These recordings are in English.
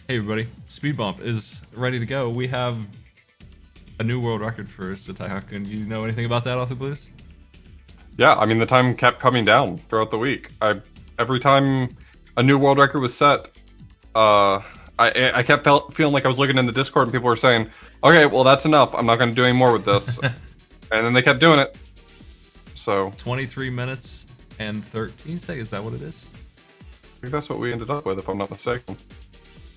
Hey everybody, Speed Bump is ready to go. We have a new world record for Setai Hakun. You know anything about that, Author Blues? Yeah, I mean the time kept coming down throughout the week. I every time a new world record was set, uh, I kept feeling like I was looking in the Discord and people were saying, "Okay, well that's enough. I'm not going to do any more with this," and then they kept doing it. So 23 minutes and 13 seconds. Is that what it is? I think that's what we ended up with, if I'm not mistaken.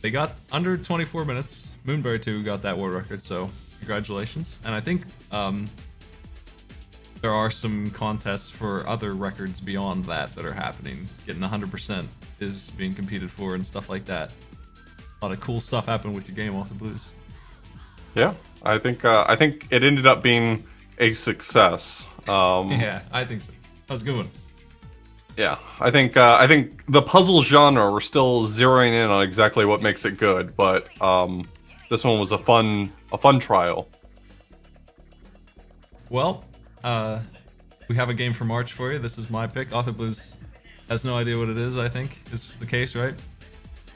They got under 24 minutes. Moonberry 2 got that world record, so congratulations. And I think there are some contests for other records beyond that are happening. Getting 100% is being competed for and stuff like that. A lot of cool stuff happened with your game, Author Blues. Yeah, I think it ended up being a success. Yeah, I think so. That was a good one. Yeah, I think the puzzle genre we're still zeroing in on exactly what makes it good, but this one was a fun trial. Well, we have a game for March for you. This is my pick. Author Blues has no idea what it is, I think, is the case, right?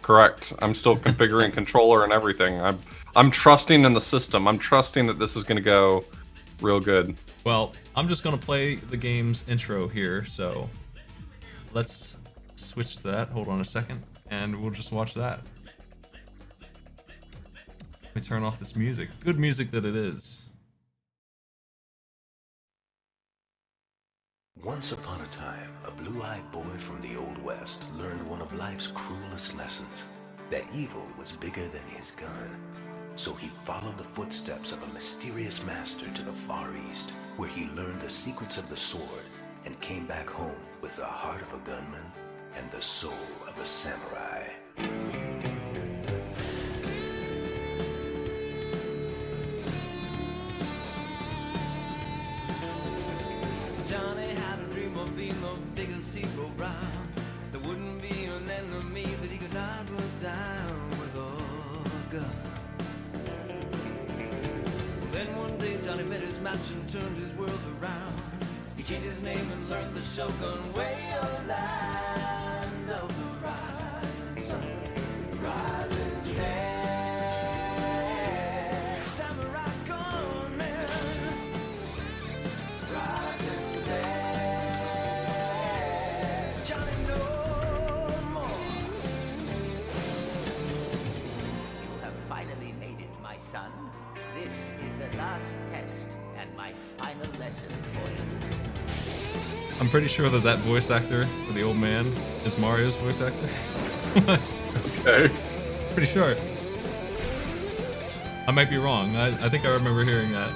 Correct. I'm still configuring controller and everything. I'm trusting in the system. I'm trusting that this is going to go real good. Well, I'm just going to play the game's intro here, so let's switch to that. Hold on a second, and we'll just watch that. Let me turn off this music. Good music that it is. Once upon a time, a blue-eyed boy from the Old West learned one of life's cruelest lessons, that evil was bigger than his gun. So he followed the footsteps of a mysterious master to the Far East, where he learned the secrets of the sword and came back home with the heart of a gunman and the soul of a samurai. Johnny had a dream of being the biggest hero round. There wouldn't be an enemy that he could not put down with a gun. Then one day Johnny met his match and turned his world around. He changed his name and learned the Shogun way, a land of the rising sun, rising day. Samurai gunman, rising day. Johnny no more. You have finally made it, my son. This is the last test and my final lesson for you. I'm pretty sure that voice actor for the old man is Mario's voice actor. Okay. Pretty sure. I might be wrong. I think I remember hearing that.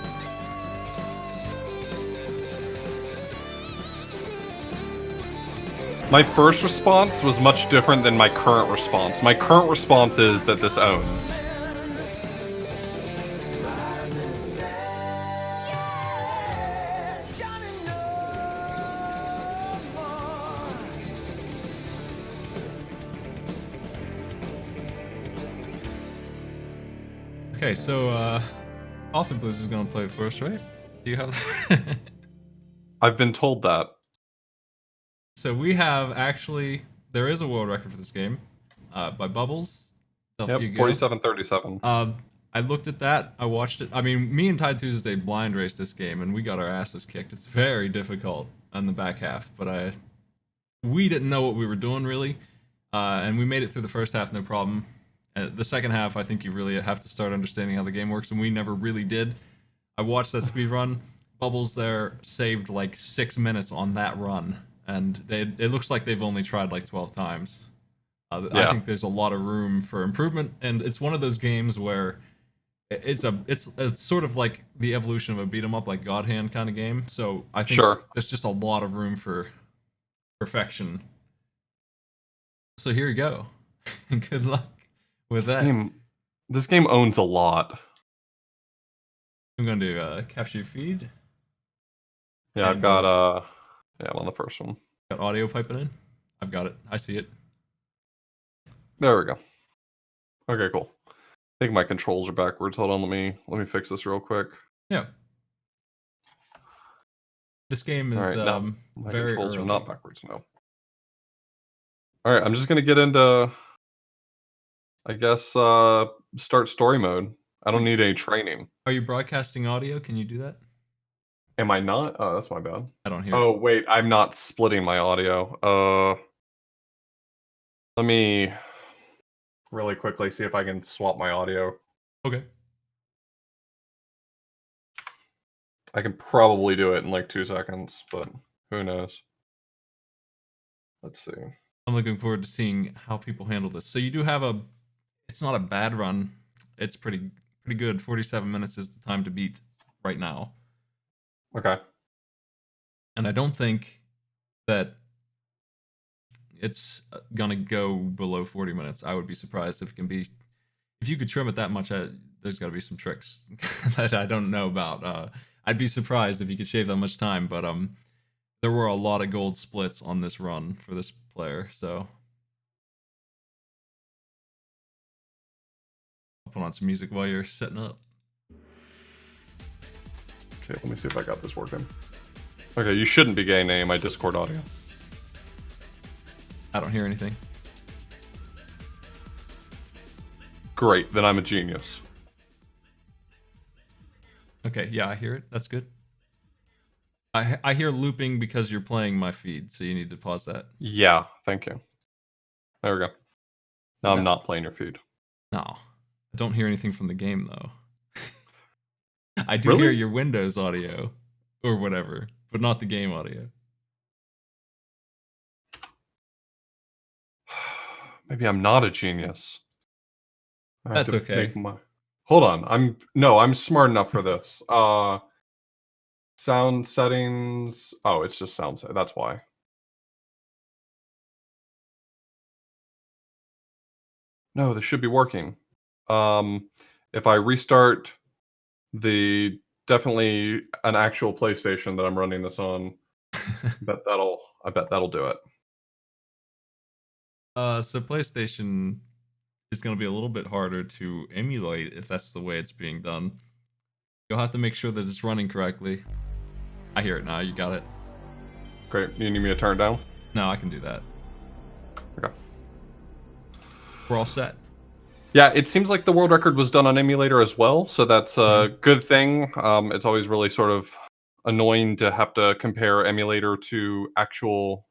My first response was much different than my current response. My current response is that this owns. Johnny no more. Okay, so Author Blues is gonna play first, right? Do you have? I've been told that. So we have actually there is a world record for this game, by Bubbles. Off you Yep, go. 4737. I looked at that. I watched it. I mean, me and Tide Tuesday blind raced this game, and we got our asses kicked. It's very difficult on the back half, but we didn't know what we were doing really, and we made it through the first half no problem. The second half, I think you really have to start understanding how the game works, and we never really did. I watched that speed run. Bubbles there saved like 6 minutes on that run, and it looks like they've only tried like 12 times. I Yeah. think there's a lot of room for improvement, and it's one of those games where it's sort of like the evolution of a beat 'em up, like God Hand kind of game. So I think Sure. there's just a lot of room for perfection. So here you go. Good luck with This that. game owns a lot. I'm going to capture your feed. Yeah, I've And, got yeah, I'm on the first one. Got audio piping in. I've got it. I see it. There we go. Okay, cool. I think my controls are backwards. Hold on, let me fix this real quick. Yeah. This game is All right, now my very controls early. are not backwards now. All right, I'm just gonna get into I guess start story mode. I don't need any training. Are you broadcasting audio? Can you do that? Am I not? Oh, that's my bad. I don't hear it. Oh, wait, I'm not splitting my audio. Let me really quickly see if I can swap my audio. Okay. I can probably do it in like 2 seconds, but who knows? Let's see. I'm looking forward to seeing how people handle this. So you do have a. It's not a bad run. It's pretty good. 47 minutes is the time to beat right now. Okay. And I don't think that it's gonna go below 40 minutes. I would be surprised if it can be. If you could trim it that much, there's got to be some tricks that I don't know about. I'd be surprised if you could shave that much time, but there were a lot of gold splits on this run for this player, so I'll put on some music while you're setting up. Okay, let me see if I got this working. Okay, you shouldn't be getting any of my Discord audio. I don't hear anything. Great, then I'm a genius. Okay, yeah, I hear it. That's good. I hear looping because you're playing my feed, so you need to pause that. Yeah, thank you. There we go. Now Yeah. I'm not playing your feed. No, I don't hear anything from the game though. I do Really? hear your Windows audio or whatever, but not the game audio. Maybe I'm not a genius. I have That's to okay. Hold on. I'm smart enough for this. Sound settings. Oh, it's just sound set. That's why. No, this should be working. If I restart the definitely an actual PlayStation that I'm running this on, I bet that'll do it. So PlayStation is going to be a little bit harder to emulate if that's the way it's being done. You'll have to make sure that it's running correctly. I hear it now. You got it. Great. You need me to turn it down? No, I can do that. Okay. We're all set. Yeah, it seems like the world record was done on emulator as well, so that's a good thing. It's always really sort of annoying to have to compare emulator to actual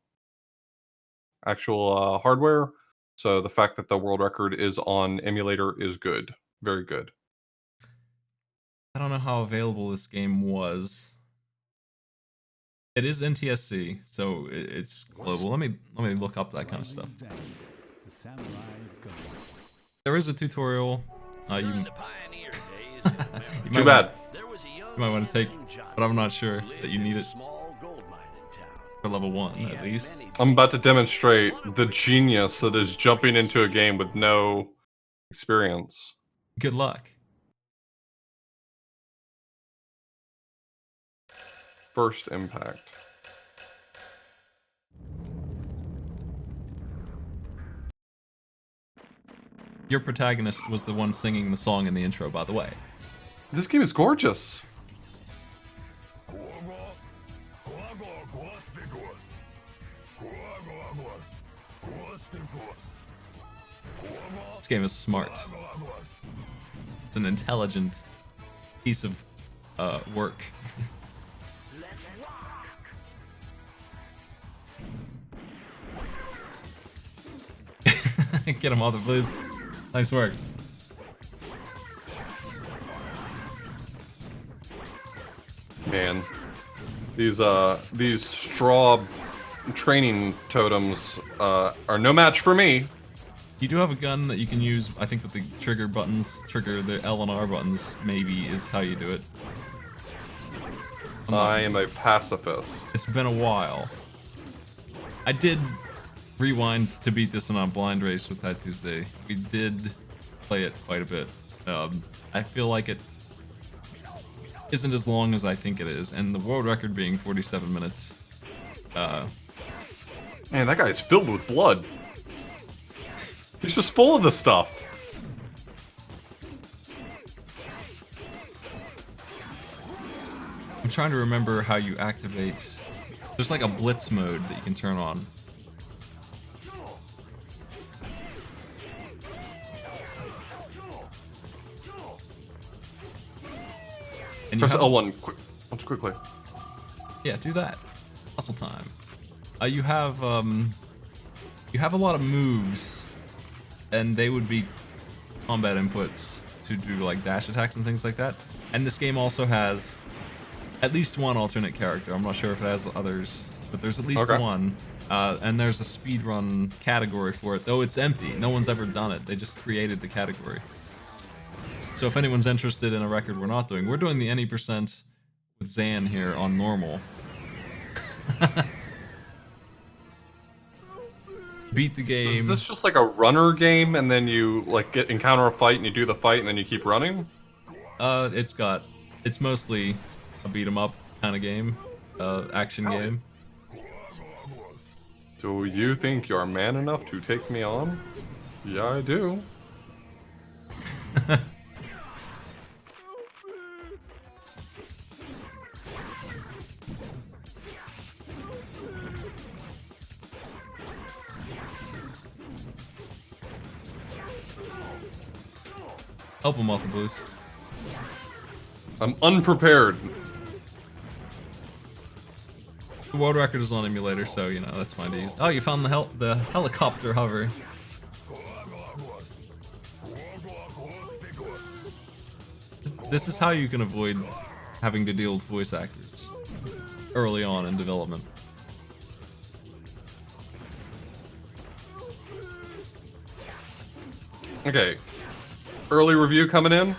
hardware. So the fact that the world record is on emulator is good, very good. I don't know how available this game was. It is NTSC, so it's global. Let me look up that kind of stuff. There is a tutorial. You Too bad. might want to take, but I'm not sure that you need it for level 1 at least. I'm about to demonstrate the genius that is jumping into a game with no experience. Good luck. First impact. Your protagonist was the one singing the song in the intro, by the way. This game is gorgeous. This game is smart. It's an intelligent piece of work. Get him all the blues. Nice work. Man, these straw training totems are no match for me. You do have a gun that you can use, I think with the trigger buttons, the L and R buttons, maybe is how you do it. I am a pacifist. It's been a while. I did rewind to beat this on a blind race with Tide Tuesday. We did play it quite a bit. I feel like it isn't as long as I think it is, and the world record being 47 minutes. Man, that guy's filled with blood. He's just full of this stuff. I'm trying to remember how you activate. There's like a blitz mode that you can turn on. And you Press have, L1 quickly. yeah, do that. Hustle time. You have a lot of moves, and they would be combat inputs to do like dash attacks and things like that. And this game also has at least one alternate character. I'm not sure if it has others, but there's at least Okay. one. And there's a speedrun category for it, though it's empty. No one's ever done it. They just created the category. So if anyone's interested in a record we're not doing, we're doing the any percent with Zan here on normal. Beat the game. Is this just like a runner game, and then you like encounter a fight, and you do the fight, and then you keep running? It's mostly a beat 'em up kind of game, action game. Do you think you're man enough to take me on? Yeah, I do. Help him off the blues. I'm unprepared. The world record is on emulator, so you know that's fine to use. Oh, you found the helicopter hover. This is how you can avoid having to deal with voice actors early on in development. Okay. Early review coming in.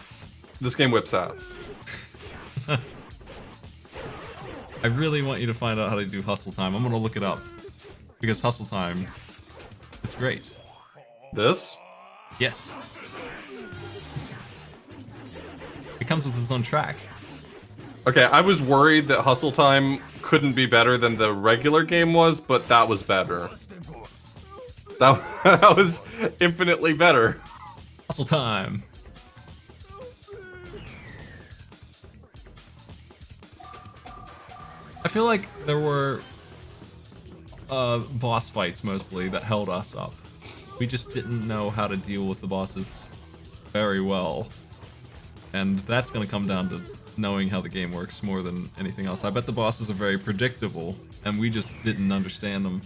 This game whips ass. I really want you to find out how to do Hustle Time. I'm gonna look it up because Hustle Time is great. This? Yes. It comes with its own track. Okay, I was worried that Hustle Time couldn't be better than the regular game was, but that was better. That was infinitely better. Hustle Time. I feel like there were boss fights mostly that held us up. We just didn't know how to deal with the bosses very well. And that's going to come down to knowing how the game works more than anything else. I bet the bosses are very predictable, and we just didn't understand them.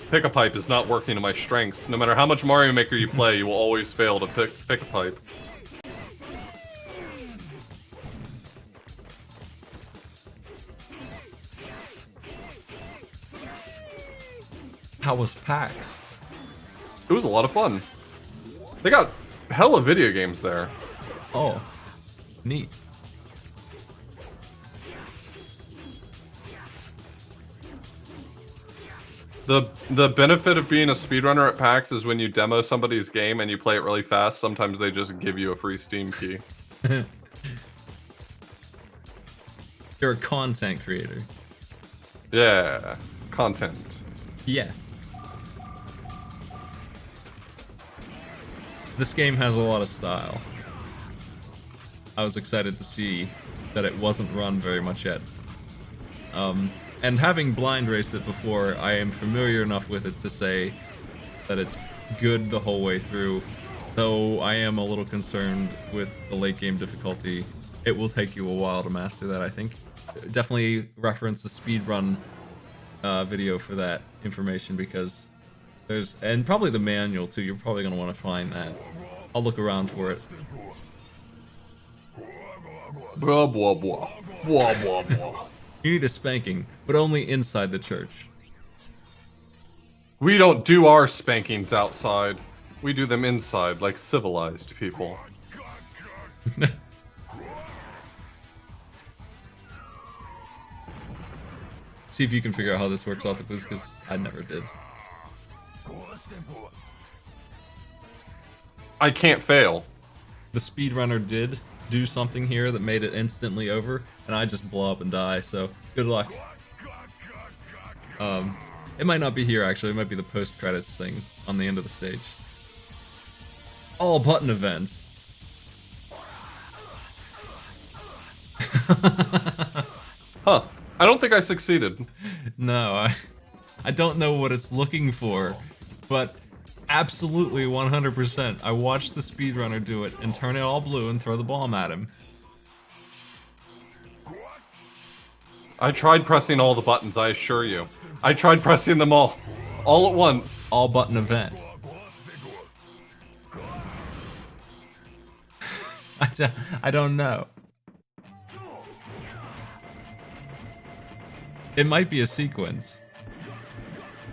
Pick a pipe is not working to my strengths. No matter how much Mario Maker you play, you will always fail to pick a pipe. How was PAX? It was a lot of fun. They got hella video games there. Oh, neat. The benefit of being a speedrunner at PAX is when you demo somebody's game and you play it really fast, sometimes they just give you a free Steam key. You're a content creator. Yeah, content. Yeah. This game has a lot of style. I was excited to see that it wasn't run very much yet. And having blind raced it before, I am familiar enough with it to say that it's good the whole way through. Though I am a little concerned with the late game difficulty. It will take you a while to master that, I think. Definitely reference the speedrun video for that information, because there's, and probably the manual too, you're probably going to want to find that. I'll look around for it. Blah blah blah. Blah blah blah. You need a spanking, but only inside the church. We don't do our spankings outside. We do them inside, like civilized people. See if you can figure out how this works off the boost, because I never did. I can't fail. The speedrunner did do something here that made it instantly over, and I just blow up and die, so good luck. It might not be here, actually. It might be the post-credits thing on the end of the stage. All button events. Huh. I don't think I succeeded. No, I don't know what it's looking for, but Absolutely 100%. I watched the speedrunner do it and turn it all blue and throw the bomb at him. I tried pressing all the buttons, I assure you. I tried pressing them all at once. All button event. I don't know. It might be a sequence.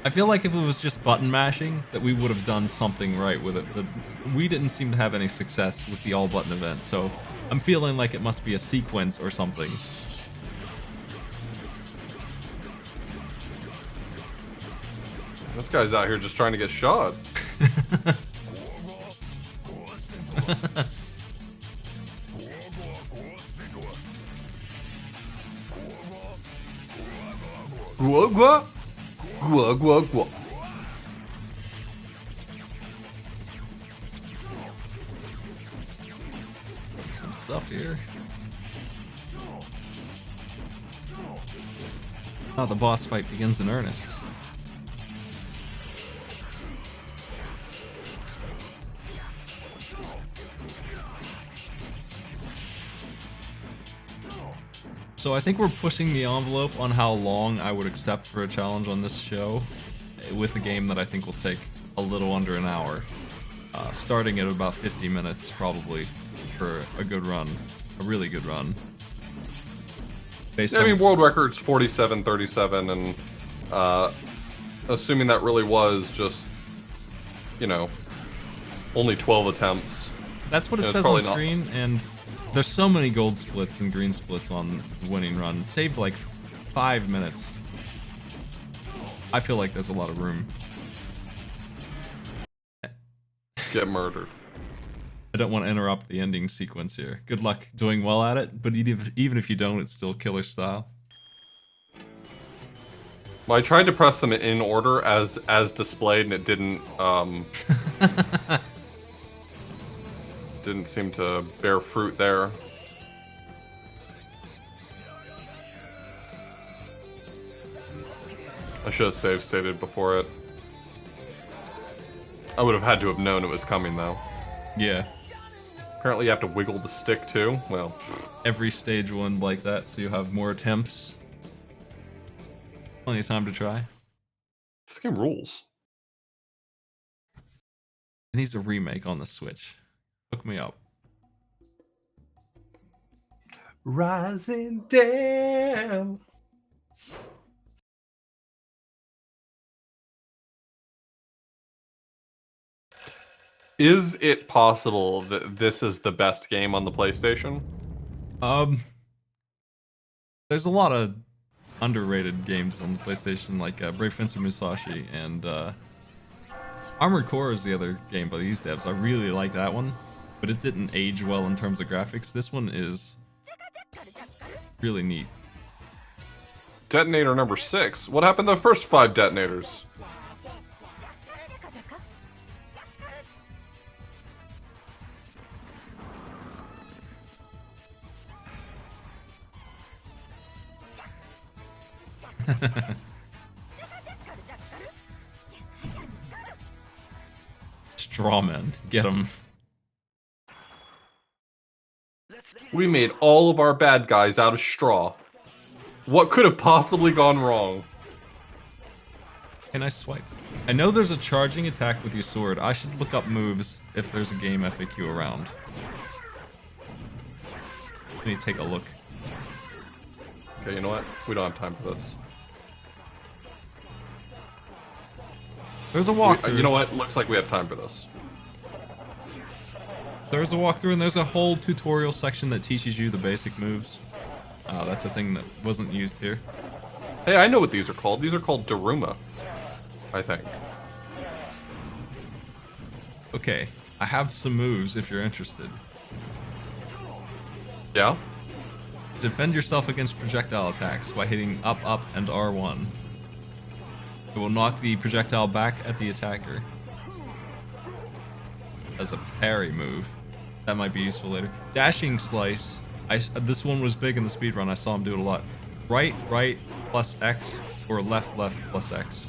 I feel like if it was just button mashing, that we would have done something right with it, but we didn't seem to have any success with the all button event, so I'm feeling like it must be a sequence or something. This guy's out here just trying to get shot. Gua gua. Gua gua gua. Some stuff here. Oh, the boss fight begins in earnest. So I think we're pushing the envelope on how long I would accept for a challenge on this show, with a game that I think will take a little under an hour, starting at about 50 minutes probably for a good run, a really good run. Based Yeah, I on- mean, world record's 47:37, and assuming that really was just, you know, only 12 attempts. That's what it Yeah, it's says on probably not. screen, and there's so many gold splits and green splits on the winning run. Saved like 5 minutes. I feel like there's a lot of room. Get murdered. I don't want to interrupt the ending sequence here. Good luck doing well at it, but even if you don't, it's still killer style. Well, I tried to press them in order as displayed, and it didn't didn't seem to bear fruit there. I should have save stated before it. I would have had to have known it was coming, though. Yeah, Apparently you have to wiggle the stick, too. Well, every stage will end like that, so you have more attempts. Plenty of time to try. this game rules. It needs a remake on the Switch. Hook me up. Rising down. Is it possible that this is the best game on the PlayStation? There's a lot of underrated games on the PlayStation, like Brave Fencer Musashi and Armored Core is the other game by these devs. I really like that one, but it didn't age well in terms of graphics. This one is really neat. Detonator number 6. What happened to the first 5 detonators? Strawman, get him. We made all of our bad guys out of straw. What could have possibly gone wrong? Can I swipe? I know there's a charging attack with your sword. I should look up moves if there's a game FAQ around. Let me take a look. Okay, you know what? We don't have time for this. There's a walkthrough. You know what? Looks like we have time for this. There's a walkthrough and there's a whole tutorial section that teaches you the basic moves. That's a thing that wasn't used here. Hey, I know what these are called. These are called Daruma, I think. Okay, I have some moves if you're interested. Yeah? Defend yourself against projectile attacks by hitting up, up, and R1. It will knock the projectile back at the attacker. As a parry move. That might be useful later. Dashing slice. This one was big in the speedrun. I saw him do it a lot. Right, right, plus X, or left, left, plus X.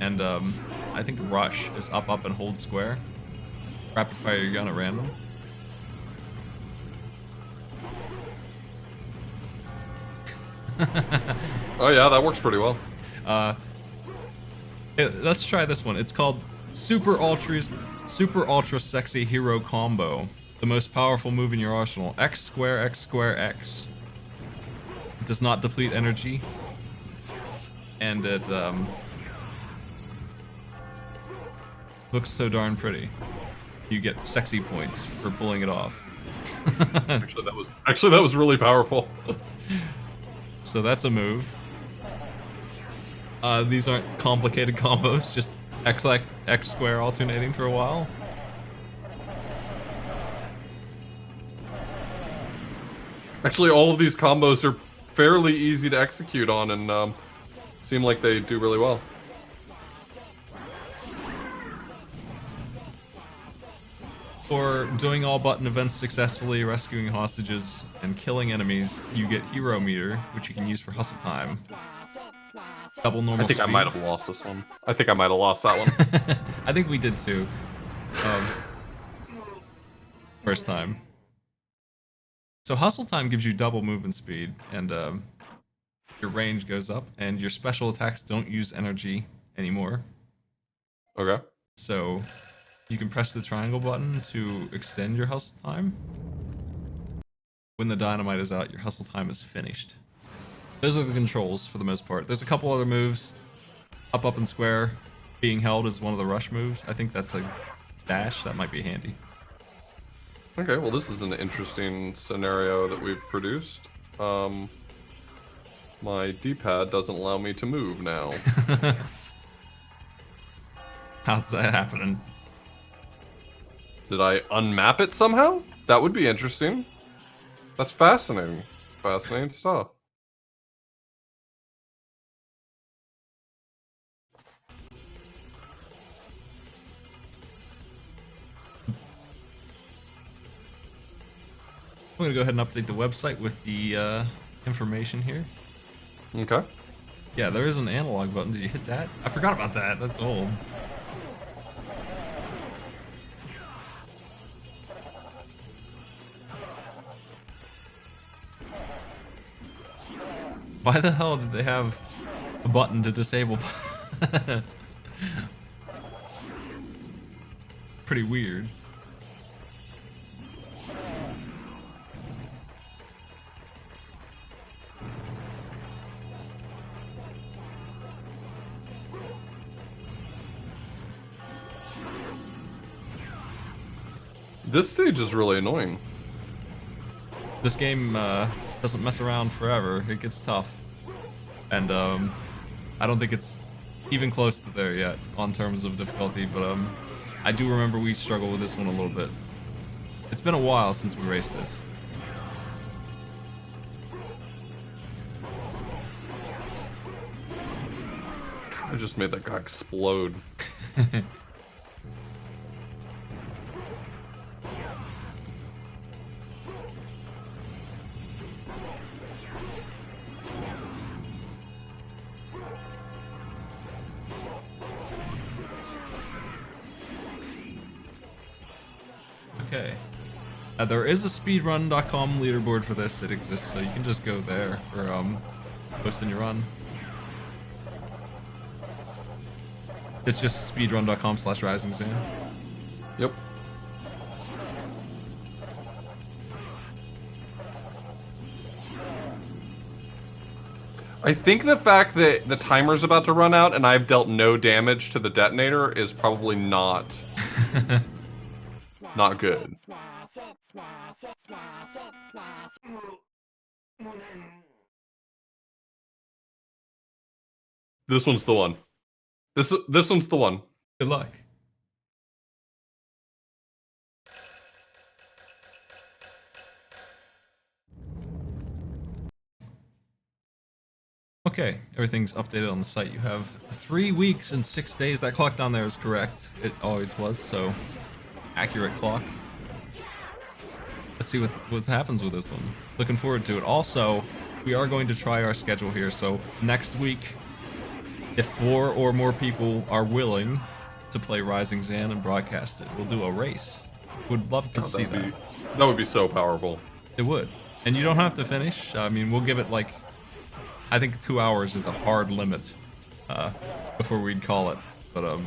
And I think rush is up, up, and hold square. Rapid fire your gun at random. Oh yeah, that works pretty well. Let's try this one. It's called Super Ultra Sexy Hero Combo. The most powerful move in your arsenal. X square, X square, X. It does not deplete energy. And it looks so darn pretty. You get sexy points for pulling it off. Actually, that was really powerful. So that's a move. These aren't complicated combos, just X square alternating for a while. Actually, all of these combos are fairly easy to execute on and seem like they do really well. For doing all button events successfully, rescuing hostages, and killing enemies, you get Hero Meter, which you can use for hustle time. Double normal I think speed. I might have lost this one. I think I might have lost that one. I think we did too. First time. So hustle time gives you double movement speed, and your range goes up, and your special attacks don't use energy anymore. Okay. So you can press the triangle button to extend your hustle time. When the dynamite is out, your hustle time is finished. Those are the controls for the most part. There's a couple other moves. Up, up, and square. Being held is one of the rush moves. I think that's a dash. That might be handy. Okay, well this is an interesting scenario that we've produced. My D-pad doesn't allow me to move now. How's that happening? Did I unmap it somehow? That would be interesting. That's fascinating. Fascinating stuff. I'm gonna go ahead and update the website with the information here. Okay. Yeah, there is an analog button. Did you hit that? I forgot about that. That's old. Why the hell did they have a button to disable? Pretty weird. This stage is really annoying. This game doesn't mess around forever. It gets tough. And I don't think it's even close to there yet on terms of difficulty, but I do remember we struggled with this one a little bit. It's been a while since we raced this. I just made that guy explode. Okay. There is a speedrun.com leaderboard for this. It exists, so you can just go there for posting your run. It's just speedrun.com/risingzan. Yep. I think the fact that the timer's about to run out and I've dealt no damage to the detonator is probably not good. This one's the one. This one's the one. Good luck. Okay, everything's updated on the site. You have 3 weeks and 6 days. That clock down there is correct. It always was, so accurate clock. Let's see what happens with this one. Looking forward to it. Also, we are going to try our schedule here. So next week, if 4 or more people are willing to play Rising Zan and broadcast it, we'll do a race. Would love to see that. That would be so powerful. It would. And you don't have to finish. I mean, we'll give it like, I think 2 hours is a hard limit before we'd call it. But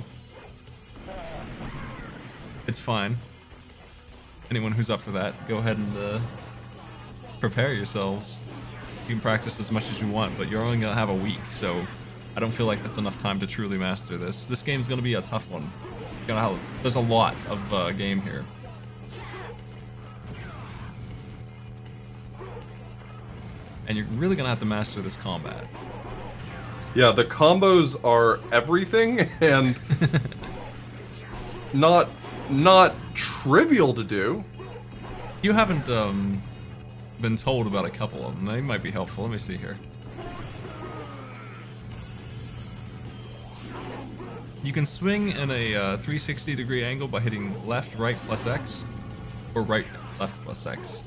it's fine. Anyone who's up for that, go ahead and prepare yourselves. You can practice as much as you want, but you're only gonna have a week, so I don't feel like that's enough time to truly master this. This game's gonna be a tough one. There's a lot of game here. And you're really gonna have to master this combat. Yeah, the combos are everything, and not trivial to do. You haven't been told about a couple of them. They might be helpful. Let me see here. You can swing in a 360-degree angle by hitting left, right, plus X, or right, left, plus X.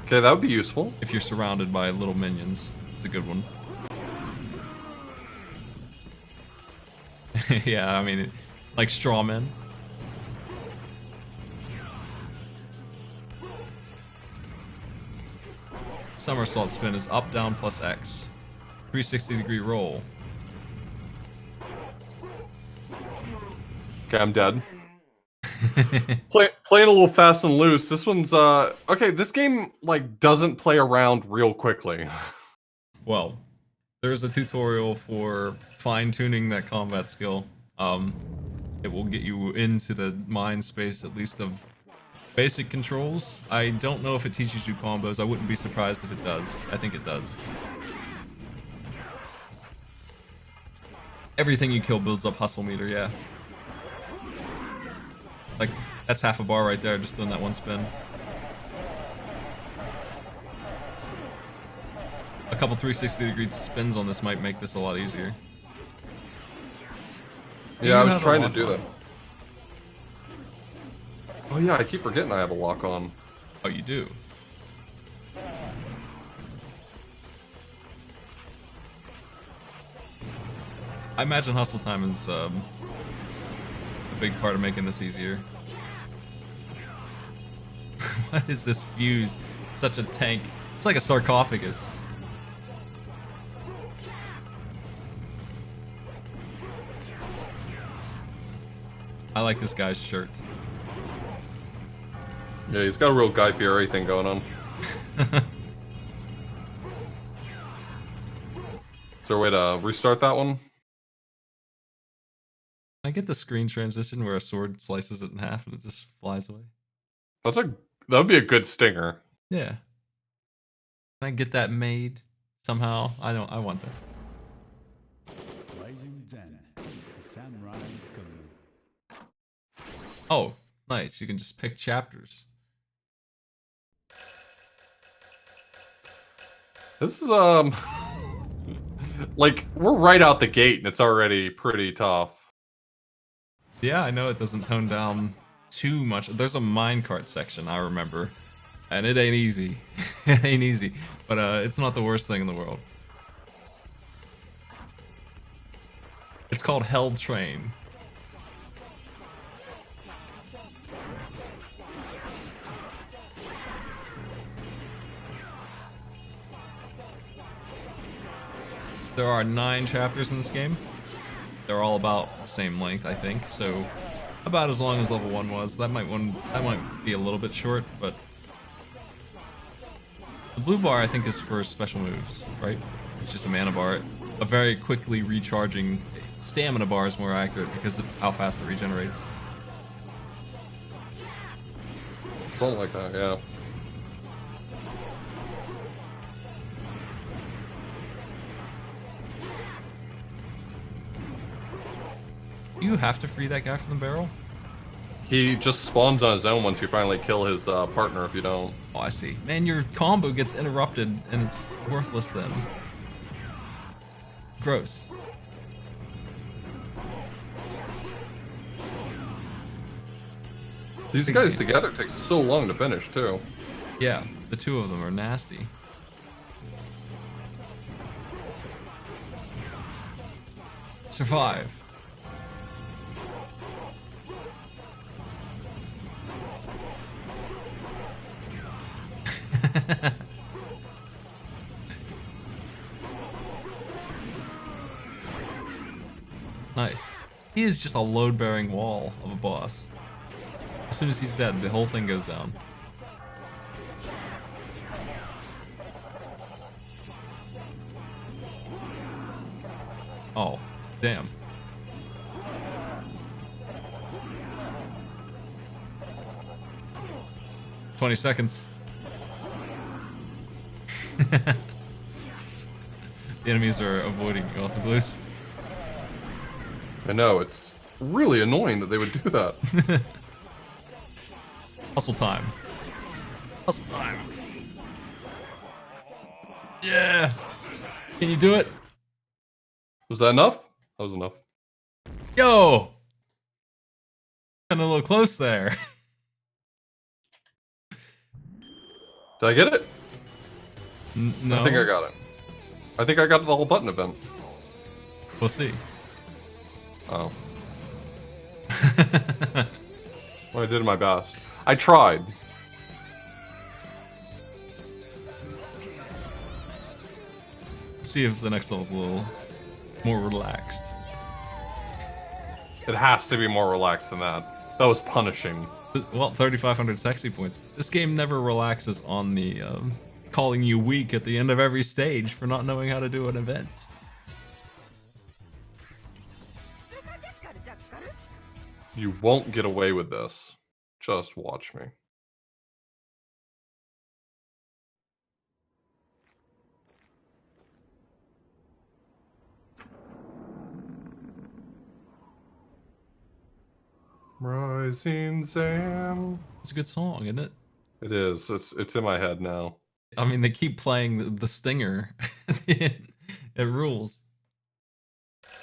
Okay, that would be useful. If you're surrounded by little minions, it's a good one. Yeah, I mean, like straw men. Somersault spin is up, down, plus X. 360-degree roll. Okay, I'm dead. Playing a little fast and loose. This one's okay. This game like doesn't play around real quickly. Well, there's a tutorial for fine-tuning that combat skill. It will get you into the mind space at least of basic controls. I don't know if it teaches you combos. I wouldn't be surprised if it does. I think it does. Everything you kill builds up hustle meter, yeah. Like, that's half a bar right there, just doing that one spin. A couple 360-degree spins on this might make this a lot easier. Yeah, I You was have a trying to lock do on. that. Oh yeah, I keep forgetting I have a lock on. Oh, you do? I imagine hustle time is a big part of making this easier. What is this fuse? Such a tank. It's like a sarcophagus. I like this guy's shirt. Yeah, he's got a real Guy Fieri thing going on. Is there a way to restart that one? I get the screen transition where a sword slices it in half and it just flies away. That would be a good stinger. Yeah. Can I get that made somehow? I want that. Rising Zen, Samurai Gun. Oh, nice. You can just pick chapters. This is like we're right out the gate and it's already pretty tough. Yeah, I know it doesn't tone down too much. There's a minecart section, I remember. And it ain't easy. It ain't easy. But it's not the worst thing in the world. It's called Hell Train. There are 9 chapters in this game. They're all about the same length, I think. So about as long as level 1 was. That might be a little bit short, but the blue bar I think is for special moves, right? It's just a mana bar. A very quickly recharging stamina bar is more accurate because of how fast it regenerates. Something like that, yeah. You have to free that guy from the barrel? He just spawns on his own once you finally kill his partner if you don't. Oh, I see. Man, your combo gets interrupted and it's worthless then. Gross. These guys together take so long to finish too. Yeah, the two of them are nasty. Survive. Nice. He is just a load-bearing wall of a boss. As soon as he's dead, the whole thing goes down. Oh, damn. "20 seconds. The enemies are avoiding you, Author Blues. I know, it's really annoying that they would do that. Hustle time. Hustle time. Yeah. Can you do it? Was that enough? That was enough. Yo! Kinda a little close there. Did I get it? No. I think I got it. I think I got the whole button event. We'll see. Oh. Well, I did my best. I tried. See if the next level's a little more relaxed. It has to be more relaxed than that. That was punishing. Well, 3,500 sexy points. This game never relaxes on the calling you weak at the end of every stage for not knowing how to do an event. You won't get away with this. Just watch me. Rising Sam. It's a good song, isn't it? It is. It's in my head now. I mean, they keep playing the stinger. It rules.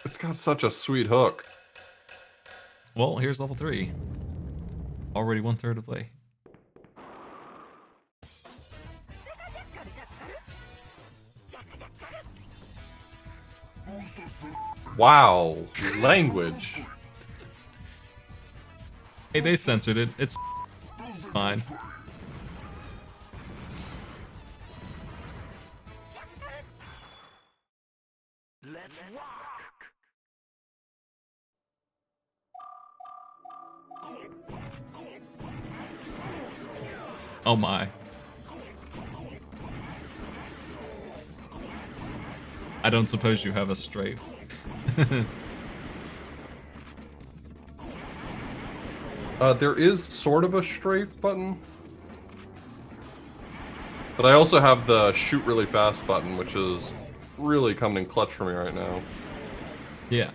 It's got such a sweet hook. Well, here's level 3. Already 1/3 of the way. Wow. Language. Hey, they censored it. It's fine. Oh my. I don't suppose you have a strafe. There is sort of a strafe button. But I also have the shoot really fast button, which is really coming in clutch for me right now. Yeah.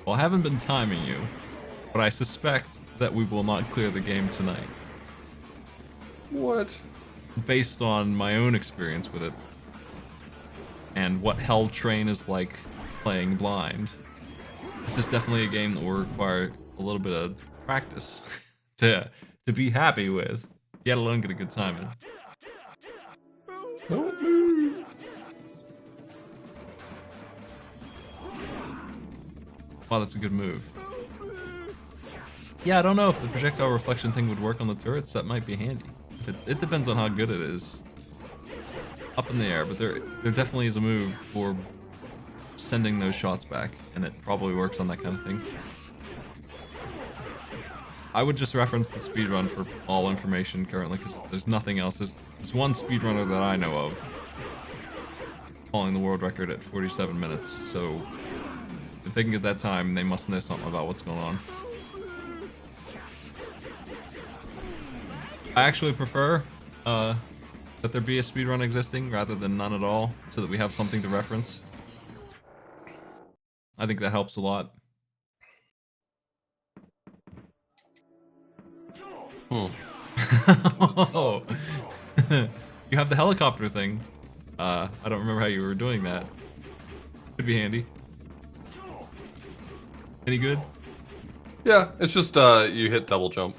Well, I haven't been timing you, but I suspect that we will not clear the game tonight. What? Based on my own experience with it, and what Hell Train is like playing blind, this is definitely a game that will require a little bit of practice to be happy with, yet alone get a good time in. Help me. Wow, that's a good move. Yeah, I don't know if the projectile reflection thing would work on the turrets. That might be handy. It depends on how good it is. Up in the air, but there definitely is a move for sending those shots back, and it probably works on that kind of thing. I would just reference the speedrun for all information currently, because there's nothing else. There's one speedrunner that I know of following the world record at 47 minutes, so if they can get that time, they must know something about what's going on. I actually prefer that there be a speedrun existing rather than none at all, so that we have something to reference. I think that helps a lot. Oh. You have the helicopter thing. I don't remember how you were doing that. Could be handy. Any good? Yeah, it's just you hit double jump.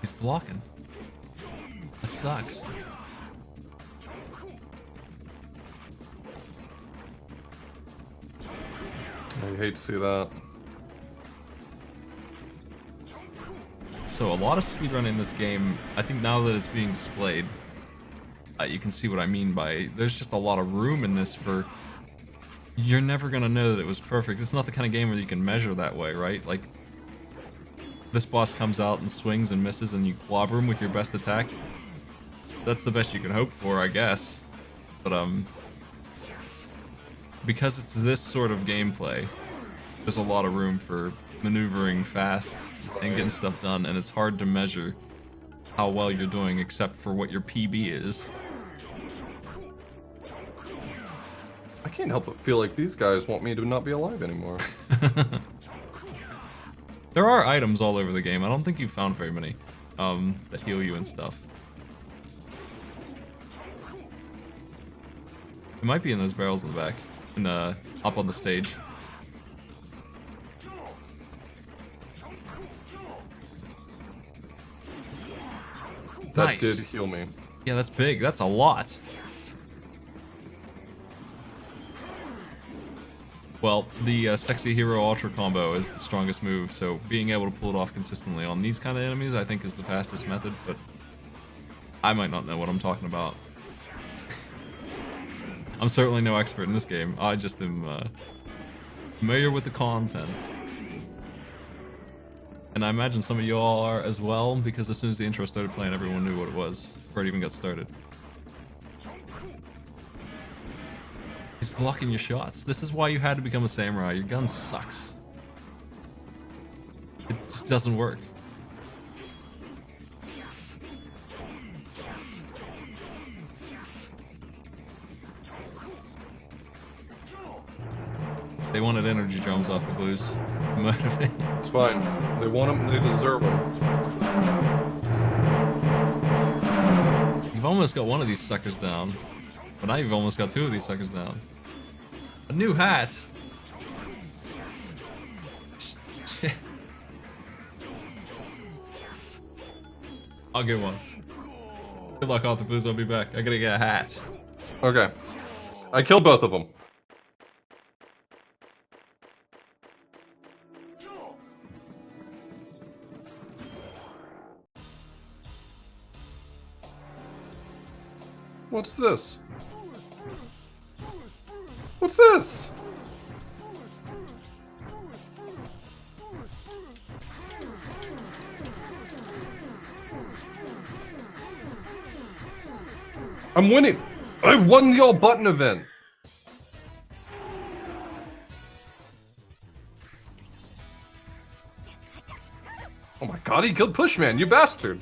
He's blocking. That sucks. I hate to see that. So a lot of speedrun in this game. I think now that it's being displayed, you can see what I mean by there's just a lot of room in this for. You're never gonna know that it was perfect. It's not the kind of game where you can measure that way, right? Like this boss comes out and swings and misses, and you clobber him with your best attack. That's the best you can hope for, I guess. But because it's this sort of gameplay, there's a lot of room for maneuvering fast and getting stuff done, and it's hard to measure how well you're doing except for what your PB is. I can't help but feel like these guys want me to not be alive anymore. There are items all over the game. I don't think you've found very many that heal you and stuff. It might be in those barrels in the back, and up on the stage. That Nice. did heal me. Yeah, that's big. That's a lot. Well, the Sexy Hero Ultra combo is the strongest move, so being able to pull it off consistently on these kind of enemies, I think, is the fastest method, but I might not know what I'm talking about. I'm certainly no expert in this game. I just am familiar with the content. And I imagine some of you all are as well, because as soon as the intro started playing, everyone knew what it was before it even got started. He's blocking your shots. This is why you had to become a samurai. Your gun sucks. It just doesn't work. They wanted energy drums off the blues to motivate. It's fine. They want them, they deserve them. You've almost got one of these suckers down. But now you've almost got two of these suckers down. A new hat. Shit. I'll get one. Good luck, Arthur Blues. I'll be back. I gotta get a hat. Okay. I killed both of them. What's this? What's this? I'm winning! I won the all button event! Oh my god, he killed Pushman, you bastard!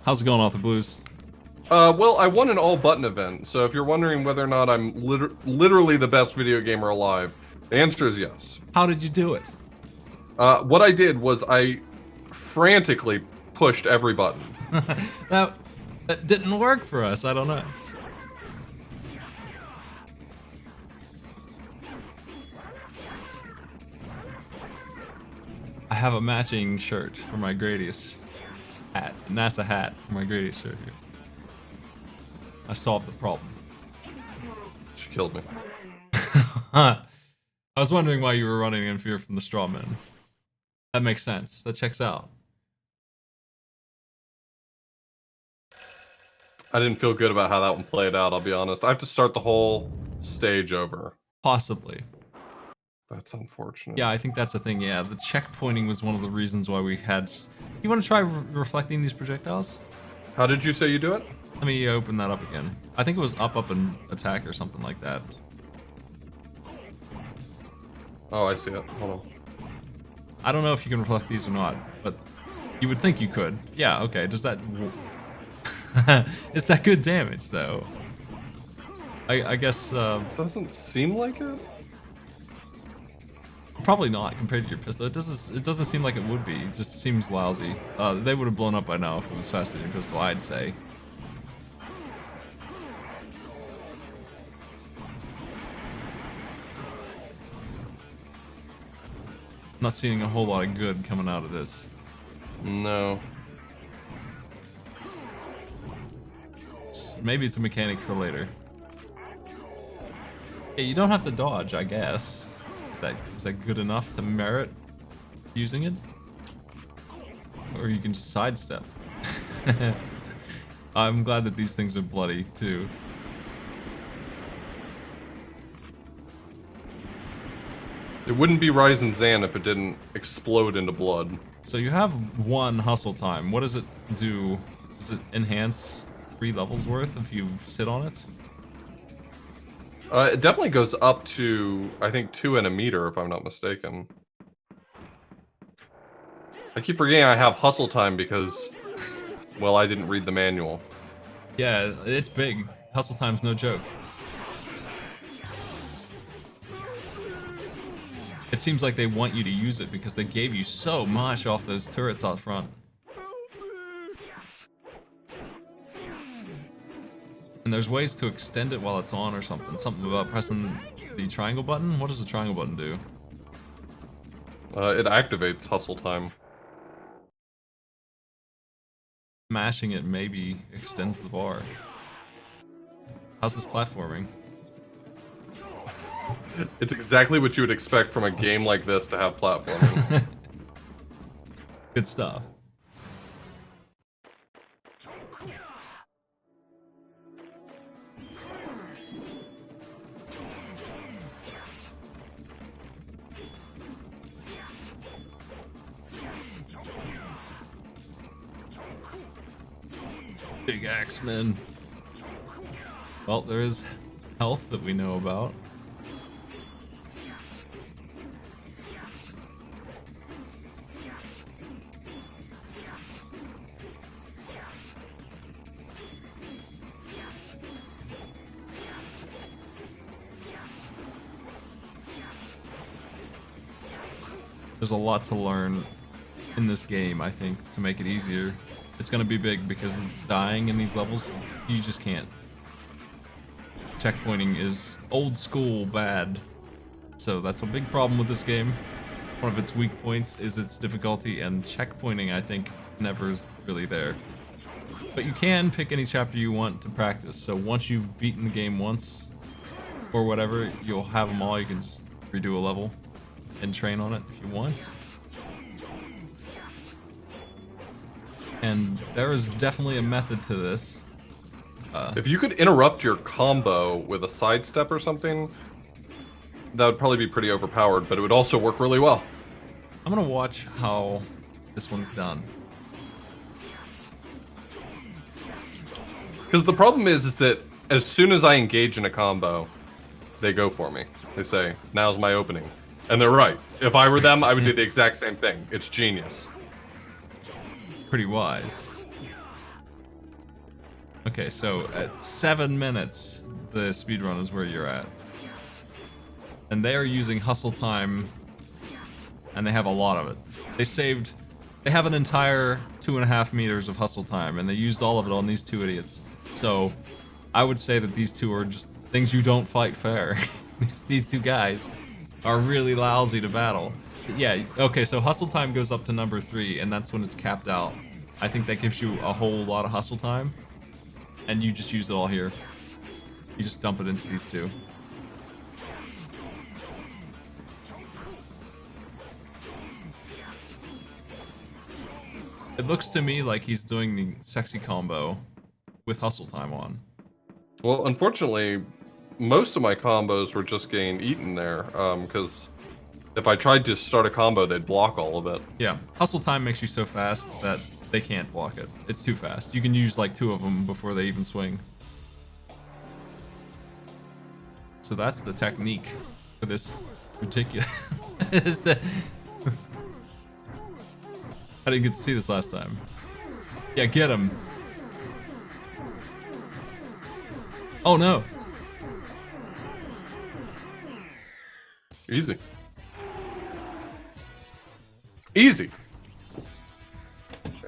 How's it going, Arthur Blues? Well, I won an all-button event, so if you're wondering whether or not I'm literally the best video gamer alive, the answer is yes. How did you do it? What I did was I frantically pushed every button. that didn't work for us. I don't know. I have a matching shirt for my Gradius hat, NASA hat for my Gradius shirt here. I solved the problem. She killed me. I was wondering why you were running in fear from the straw man. That makes sense. That checks out. I didn't feel good about how that one played out, I'll be honest. I have to start the whole stage over. Possibly. That's unfortunate. Yeah, I think that's the thing. Yeah, the checkpointing was one of the reasons why we had... You want to try reflecting these projectiles? How did you say you do it? Let me open that up again. I think it was up, and attack or something like that. Oh, I see it. Hold on. I don't know if you can reflect these or not, but you would think you could. Yeah, okay. Does that... Is that good damage, though? I guess Doesn't seem like it. probably not compared to your pistol. It doesn't seem like it would be. It just seems lousy. They would have blown up by now if it was faster than your pistol, I'd say. Not seeing a whole lot of good coming out of this. No. Maybe it's a mechanic for later. Yeah, you don't have to dodge, I guess. Is that good enough to merit using it? Or you can just sidestep. I'm glad that these things are bloody too. It wouldn't be Ryzen Zan if it didn't explode into blood. So you have one hustle time. What does it do? Does it enhance 3 levels worth if you sit on it? It definitely goes up to, I think, 2 and a meter, if I'm not mistaken. I keep forgetting I have hustle time because, well, I didn't read the manual. Yeah, it's big. Hustle time's no joke. It seems like they want you to use it because they gave you so much off those turrets out front. And there's ways to extend it while it's on or something. Something about pressing the triangle button? What does the triangle button do? It activates hustle time. Mashing it maybe extends the bar. How's this platforming? It's exactly what you would expect from a game like this to have platforming. Good stuff. Big Axeman. Well, there is health that we know about. There's a lot to learn in this game, I think, to make it easier. It's gonna be big because dying in these levels, you just can't. Checkpointing is old school bad. So that's a big problem with this game. One of its weak points is its difficulty, and checkpointing, I think, never is really there. But you can pick any chapter you want to practice. So once you've beaten the game once, or whatever, you'll have them all. You can just redo a level and train on it if you want. And there is definitely a method to this. If you could interrupt your combo with a sidestep or something, that would probably be pretty overpowered, but it would also work really well. I'm gonna watch how this one's done. Because the problem is that as soon as I engage in a combo, they go for me. They say, now's my opening. And they're right. If I were them, I would do the exact same thing. It's genius. Pretty wise. Okay, so at 7 minutes, the speedrun is where you're at. And they are using hustle time, and they have a lot of it. They have an entire 2.5 meters of hustle time, and they used all of it on these 2 idiots. So, I would say that these 2 are just things you don't fight fair. These 2 guys are really lousy to battle. Yeah, okay, so hustle time goes up to number 3, and that's when it's capped out. I think that gives you a whole lot of hustle time, and you just use it all here. You just dump it into these 2. It looks to me like he's doing the sexy combo with hustle time on. Well, unfortunately, most of my combos were just getting eaten there, because if I tried to start a combo, they'd block all of it. Yeah, hustle time makes you so fast that they can't block it. It's too fast. You can use like 2 of them before they even swing. So that's the technique for this ridiculous. I didn't get to see this last time. Yeah, get him. Oh no. Easy. Easy.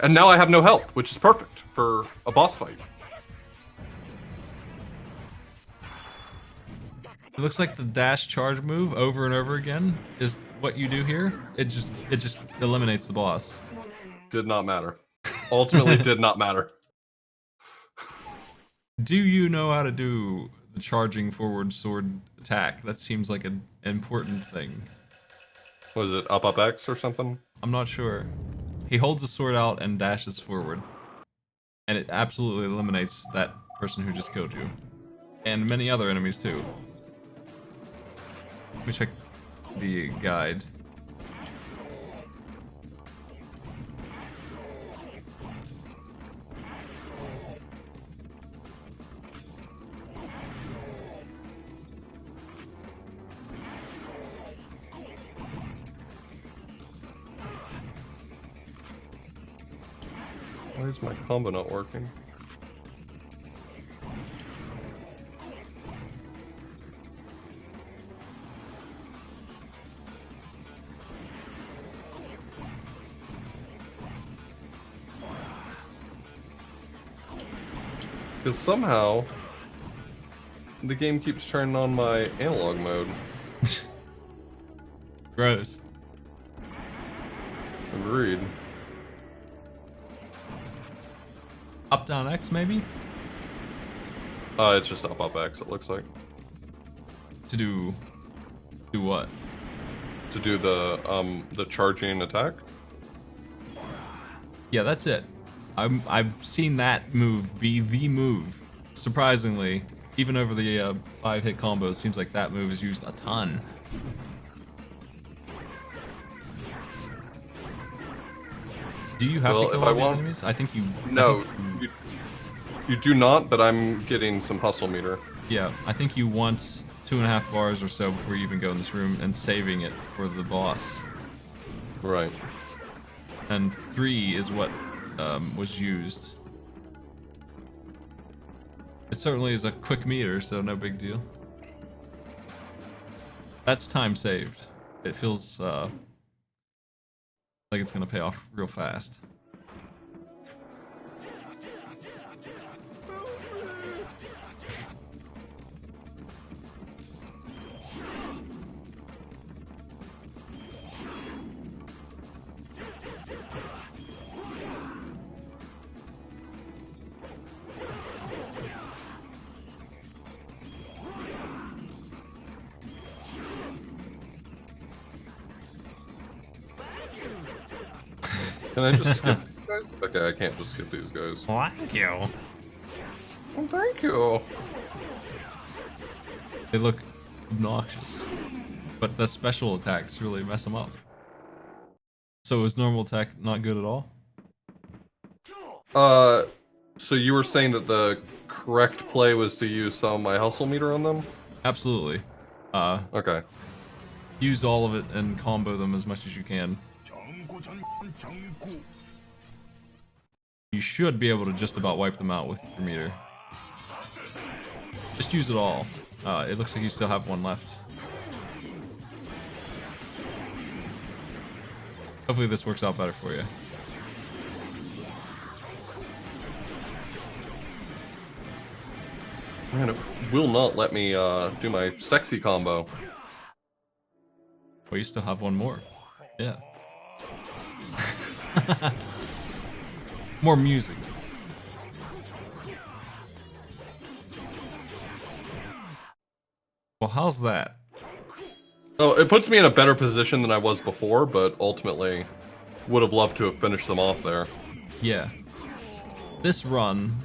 And now I have no health, which is perfect for a boss fight. It looks like the dash charge move over and over again is what you do here. It just eliminates the boss. Did not matter. Ultimately, did not matter. Do you know how to do the charging forward sword attack? That seems like an important thing. Was it up X or something? I'm not sure. He holds the sword out and dashes forward. And it absolutely eliminates that person who just killed you. And many other enemies too. Let me check the guide. Why is my combo not working? Because somehow the game keeps turning on my analog mode. Gross. Agreed. Up, down, X, maybe? It's just up X, it looks like. To do what? To do the charging attack. Yeah, that's it. I've seen that move be the move. Surprisingly, even over the 5-hit combos, seems like that move is used a ton. Do you have Well, to kill if I all these want- enemies? I think you. No, you do not, but I'm getting some hustle meter. Yeah, I think you want 2.5 bars or so before you even go in this room and saving it for the boss. Right. And 3 is what was used. It certainly is a quick meter, so no big deal. That's time saved. It feels like it's gonna pay off real fast. Can I just skip these guys? Okay, I can't just skip these guys. Thank you. Oh, thank you. They look obnoxious, but the special attacks really mess them up. So is normal attack not good at all? So you were saying that the correct play was to use some of my hustle meter on them? Absolutely. Okay. Use all of it and combo them as much as you can. You should be able to just about wipe them out with your meter. Just use it all. It looks like you still have one left. Hopefully this works out better for you. Man, it will not let me do my sexy combo. Well, you still have one more. Yeah. More music. Well, how's that? Oh, it puts me in a better position than I was before, but ultimately would have loved to have finished them off there. Yeah. This run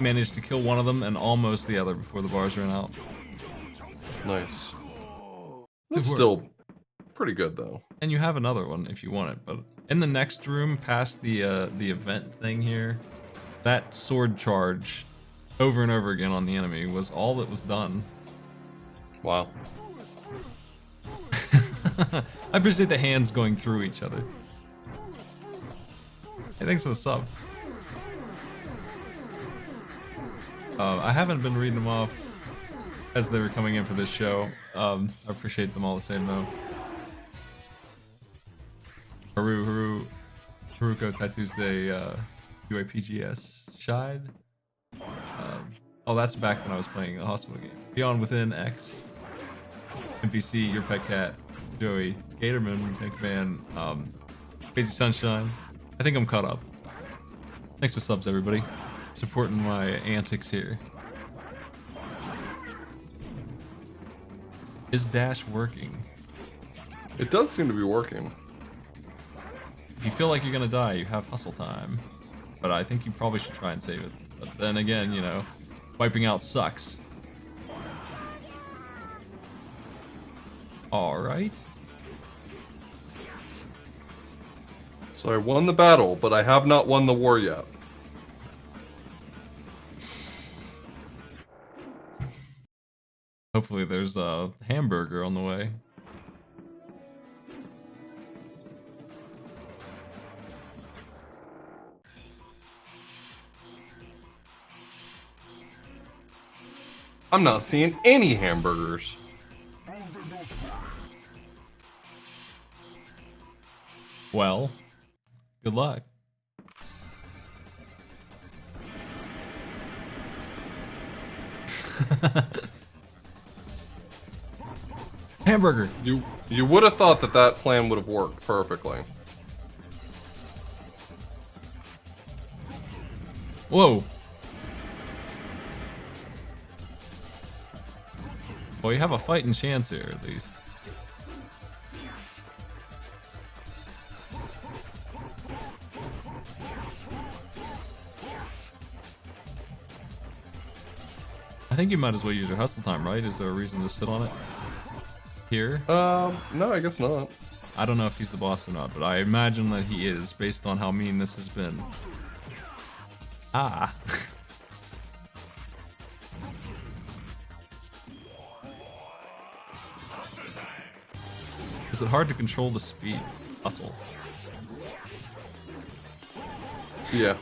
managed to kill one of them and almost the other before the bars ran out. Nice. That's work. still pretty good, though. And you have another one if you want it, but in the next room past the event thing here, that sword charge over and over again on the enemy was all that was done. Wow. I appreciate the hands going through each other. Hey, thanks for the sub. I haven't been reading them off as they were coming in for this show. I appreciate them all the same though. Haruko Tattoos Day, UAPGS Shide. Oh, that's back when I was playing a hospital game. Beyond Within X, NPC, Your Pet Cat, Joey, Gatorman, Tankman, Crazy Sunshine. I think I'm caught up. Thanks for subs, everybody. Supporting my antics here. Is Dash working? It does seem to be working. If you feel like you're gonna die, you have hustle time. But I think you probably should try and save it. But then again, you know, wiping out sucks. Alright. So I won the battle, but I have not won the war yet. Hopefully there's a hamburger on the way. I'm not seeing any hamburgers. Well, good luck. Hamburger. You would have thought that that plan would have worked perfectly. Whoa. Well, you have a fighting chance here, at least. I think you might as well use your hustle time, right? Is there a reason to sit on it? Here? No, I guess not. I don't know if he's the boss or not, but I imagine that he is, based on how mean this has been. Ah. Is it hard to control the speed? Hustle. Yeah.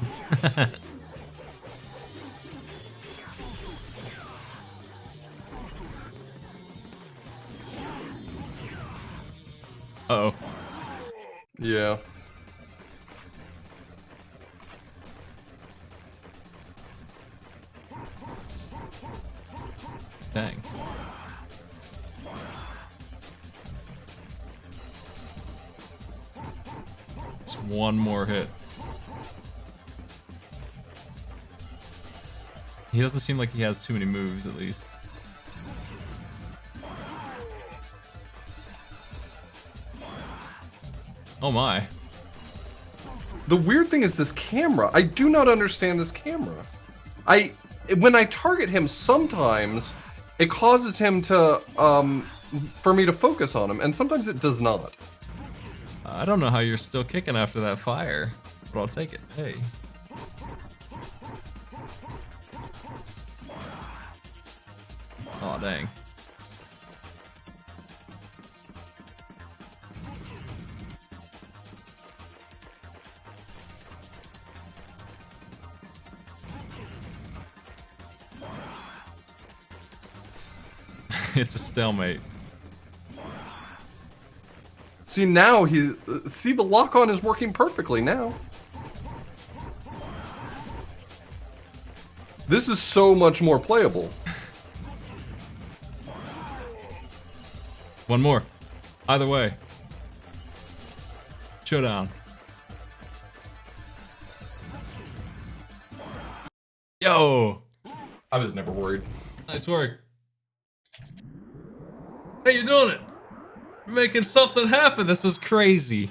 Uh-oh. Yeah. Dang. Just one more hit. He doesn't seem like he has too many moves, at least. Oh my. The weird thing is this camera. I do not understand this camera. When I target him, sometimes it causes him to for me to focus on him, and sometimes it does not. I don't know how you're still kicking after that fire, but I'll take it. Hey. Aw, dang. It's a stalemate. See, now see, the lock-on is working perfectly now. This is so much more playable. One more. Either way. Showdown. Yo! I was never worried. Nice work. Hey, you're doing it! You're making something happen. This is crazy.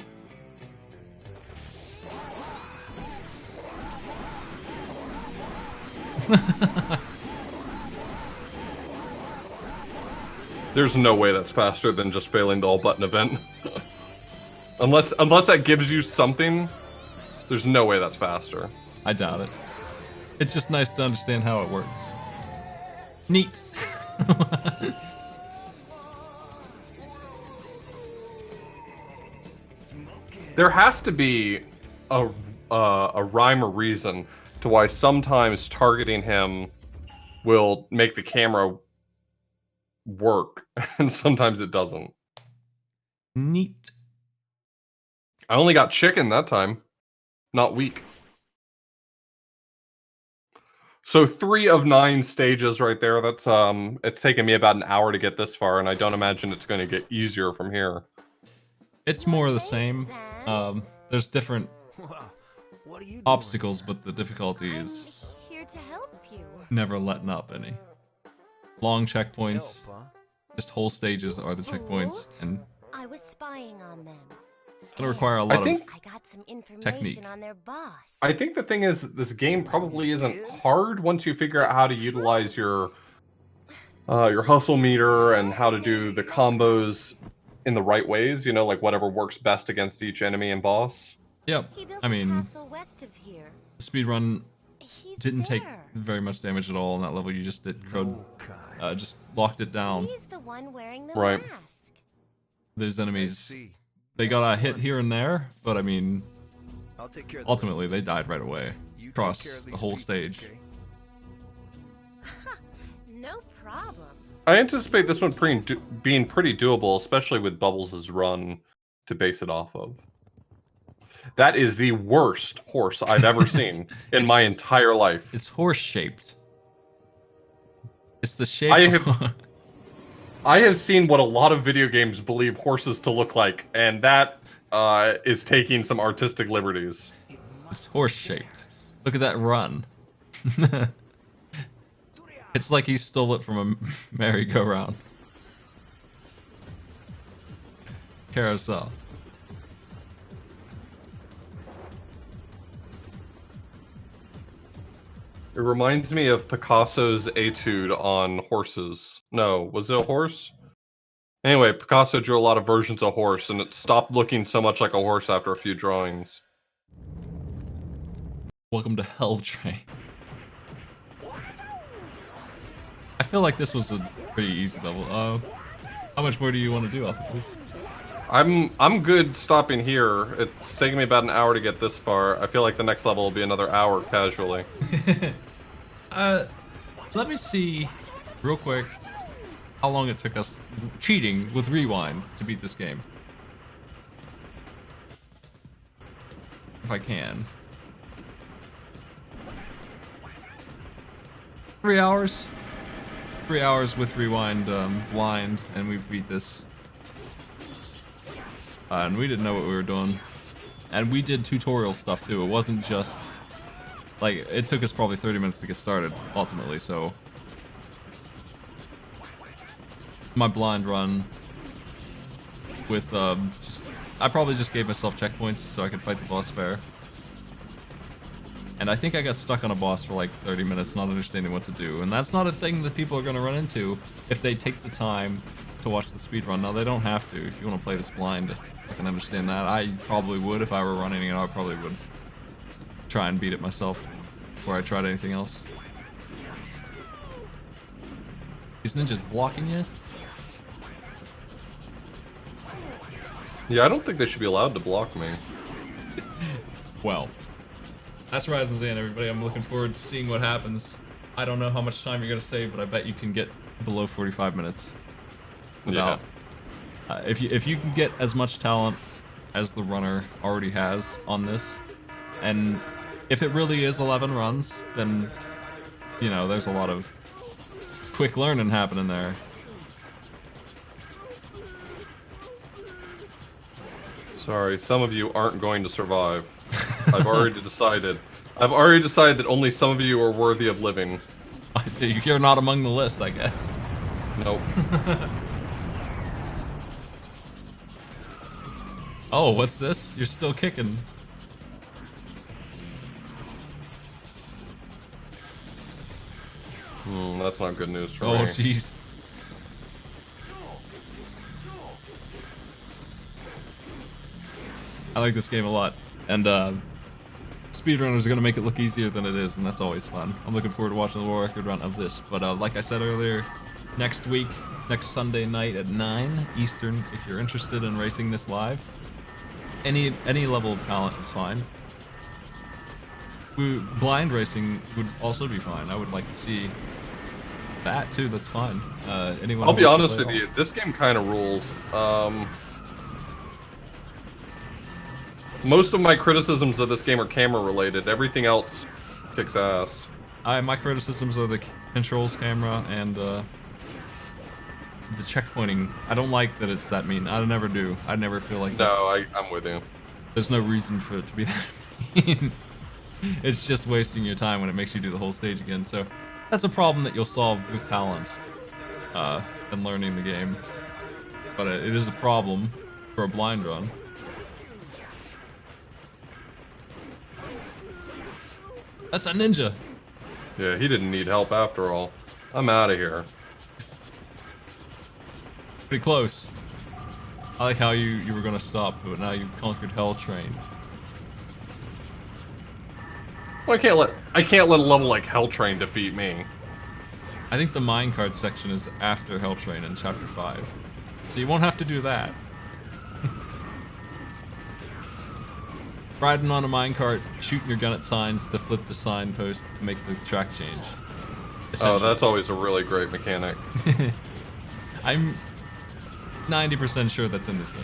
There's no way that's faster than just failing the all-button event. unless that gives you something, there's no way that's faster. I doubt it. It's just nice to understand how it works. Neat. There has to be a rhyme or reason to why sometimes targeting him will make the camera work, and sometimes it doesn't. Neat. I only got chicken that time, not weak. So 3 of 9 stages right there. That's it's taken me about an hour to get this far, and I don't imagine it's going to get easier from here. It's more of the same. There's different What are you doing? obstacles, but the difficulty is Here to help you. never letting up any. Long checkpoints, Help, huh? just whole stages are the checkpoints, and I was spying on them. gonna require a lot think- of. I got some information technique. on their boss. I think the thing is, this game probably isn't hard once you figure out how to utilize your hustle meter and how to do the combos in the right ways. You know, like whatever works best against each enemy and boss. Yep. He built I a mean, castle west of here. speedrun He's didn't take there. very much damage at all on that level. You just did crowd, Okay. just locked it down. He's the one wearing the Right. mask. There's I enemies. see. They That's got a hit one. here and there, but I mean, I'll take care of the ultimately rest. they died right away You take across care of the these whole people, stage. okay? No problem. I anticipate this one being pretty doable, especially with Bubbles' run to base it off of. That is the worst horse I've ever seen in my entire life. It's horse shaped. It's the shape. I of- I have seen what a lot of video games believe horses to look like, and that is taking some artistic liberties. It's horse shaped. Look at that run. It's like he stole it from a merry-go-round. Carousel. It reminds me of Picasso's etude on horses. No, was it a horse? Anyway, Picasso drew a lot of versions of horse, and it stopped looking so much like a horse after a few drawings. Welcome to Hell Train. I feel like this was a pretty easy level. How much more do you want to do off of this? I'm good stopping here. It's taken me about an hour to get this far. I feel like the next level will be another hour casually. Let me see real quick how long it took us cheating with Rewind to beat this game. If I can. 3 hours? 3 hours with Rewind blind, and we beat this. And we didn't know what we were doing. And we did tutorial stuff too. It wasn't just... Like, it took us probably 30 minutes to get started, ultimately, so... My blind run with, I probably just gave myself checkpoints so I could fight the boss fair. And I think I got stuck on a boss for like 30 minutes not understanding what to do. And that's not a thing that people are going to run into if they take the time to watch the speedrun. Now, they don't have to. If you want to play this blind, I can understand that. I probably would if I were running it. I probably would try and beat it myself before I tried anything else. These ninjas blocking you? Yeah, I don't think they should be allowed to block me. Well, that's Rise and Zan, everybody. I'm looking forward to seeing what happens. I don't know how much time you're going to save, but I bet you can get below 45 minutes. Without, if you can get as much talent as the runner already has on this, and if it really is 11 runs, then, you know, there's a lot of quick learning happening there. Sorry, some of you aren't going to survive. I've already decided. I've already decided that only some of you are worthy of living. You're not among the list, I guess. Nope. Oh, what's this? You're still kicking. That's not good news for Oh, me. jeez. I like this game a lot, and speedrunners are gonna make it look easier than it is, and that's always fun. I'm looking forward to watching the world record run of this. But like I said earlier, next week, next Sunday night at 9 Eastern, if you're interested in racing this live, any level of talent is fine. Blind racing would also be fine. I would like to see That too, that's fine. Anyone I'll who be wants to honest play with it you, this game kind of rules. Most of my criticisms of this game are camera related. Everything else kicks ass. my criticisms are the controls camera and the checkpointing. I don't like that it's that mean. I never do. I never feel like No, I'm with you. there's no reason for it to be that mean. It's just wasting your time when it makes you do the whole stage again. So that's a problem that you'll solve with talent and learning the game. But it is a problem for a blind run. That's a ninja. Yeah, he didn't need help after all. I'm out of here. Pretty close. I like how you were gonna stop, but now you've conquered Hell Train. Well, I can't let a level like Hell Train defeat me. I think the minecart section is after Hell Train in Chapter 5. So you won't have to do that. Riding on a minecart, shooting your gun at signs to flip the signpost to make the track change. Oh, that's always a really great mechanic. I'm 90% sure that's in this game.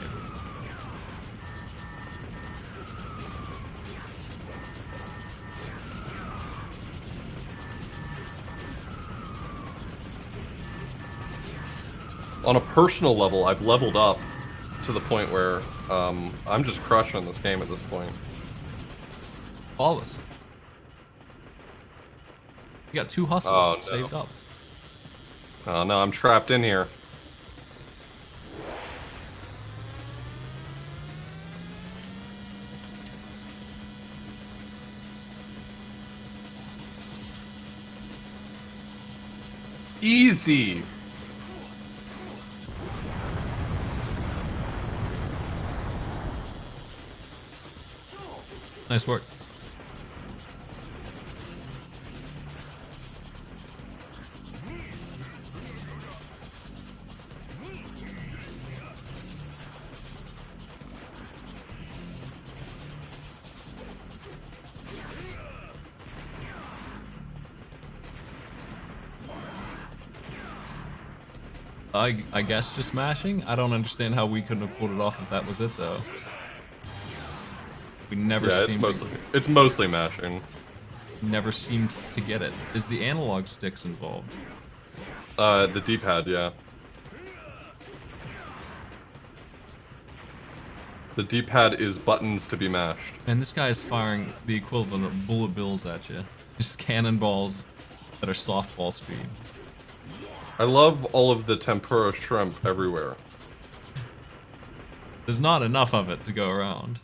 On a personal level, I've leveled up to the point where I'm just crushing this game at this point. Flawless. You got 2 hustle Oh, no. saved up. Oh no, I'm trapped in here. Easy. Nice work. I guess just mashing? I don't understand how we couldn't have pulled it off if that was it, though. We never Yeah, it's mostly mashing. never seemed to get it. Is the analog sticks involved? The D-pad, yeah. The D-pad is buttons to be mashed. And this guy is firing the equivalent of bullet bills at you. Just cannonballs that are softball speed. I love all of the tempura shrimp everywhere. There's not enough of it to go around.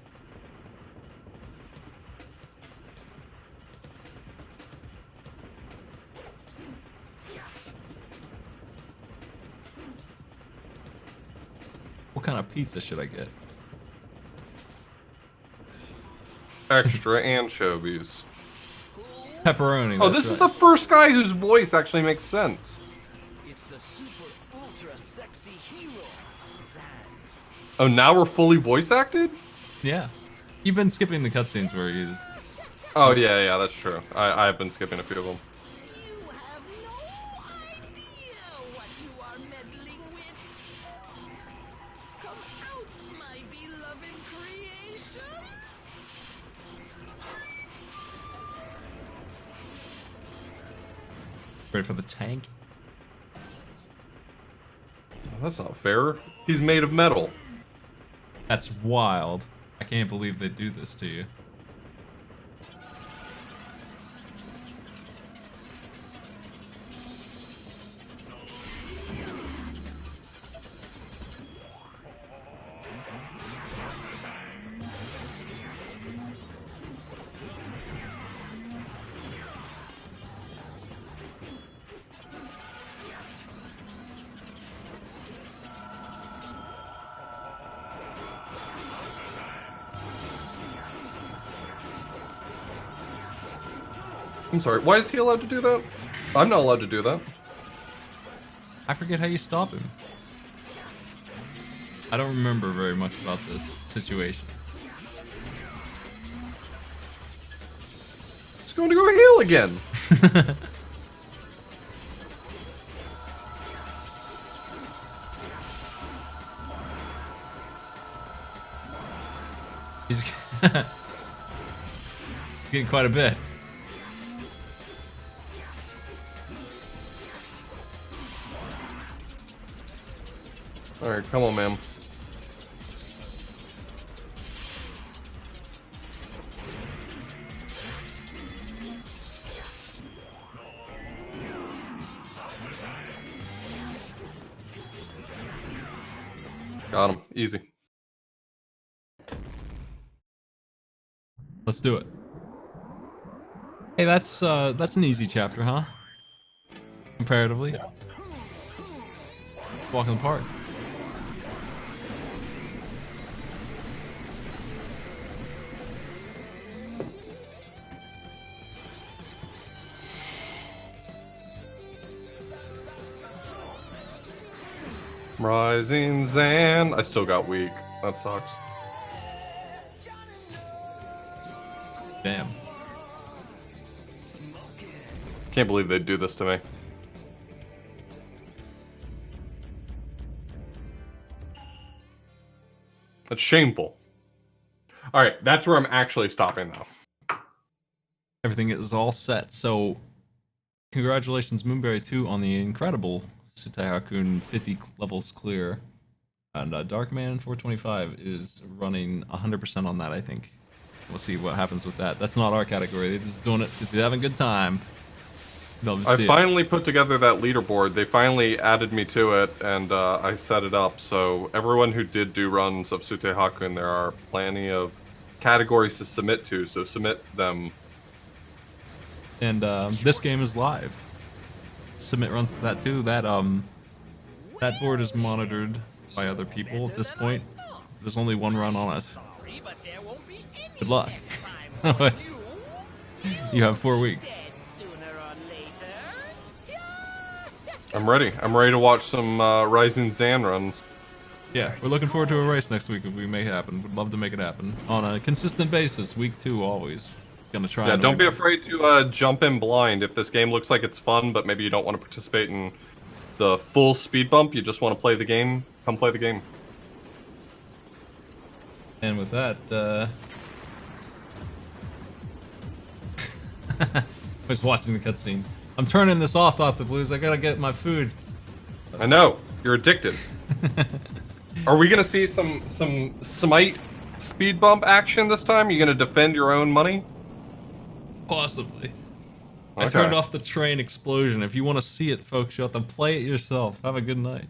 What kind of pizza should I get? Extra anchovies. Pepperoni. Oh, that's this is right. the first guy whose voice actually makes sense. It's the super ultra sexy hero, Zan. Oh, now we're fully voice acted? Yeah. You've been skipping the cutscenes where he's... Oh, yeah, that's true. I've been skipping a few of them. You have no idea what you are meddling with. Come out, my beloved creation. Ready for the tank? That's not fair. He's made of metal. That's wild. I can't believe they do this to you. I'm sorry, why is he allowed to do that? I'm not allowed to do that. I forget how you stop him. I don't remember very much about this situation. He's going to go heal again. It's getting quite a bit. Alright, come on, man. Got him. Easy. Let's do it. Hey, that's an easy chapter, huh? Comparatively. Yeah. Walk in the park. Rising Zan. I still got weak. That sucks. Damn. Can't believe they'd do this to me. That's shameful. Alright, that's where I'm actually stopping now. Everything is all set. So, congratulations, Moonberry 2, on the incredible Sutai Hakun 50 levels clear. And Darkman 425 is running 100% on that, I think. We'll see what happens with that. That's not our category. They're just doing it because they're having a good time. I finally put together that leaderboard. They finally added me to it, and I set it up. So everyone who did do runs of Sutai Hakun, there are plenty of categories to submit to, so submit them. And this game is live. Submit runs to that too. That board is monitored by other people at this point. There's only one run on it. Good luck. You have 4 weeks. I'm ready. I'm ready to watch some Rising Zan runs. Yeah, we're looking forward to a race next week if we make it happen. Would love to make it happen on a consistent basis. Week 2 always. Gonna try. Yeah, and don't be win. afraid to jump in blind. If this game looks like it's fun, but maybe you don't want to participate in the full speed bump, you just want to play the game, come play the game. And with that, I was watching the cutscene. I'm turning this off, Thought the Blues. I gotta get my food. I know, you're addicted. Are we gonna see some Smite speed bump action this time? You gonna defend your own money? Possibly. I Okay. turned off the train explosion. If you want to see it, folks, you'll have to play it yourself. Have a good night.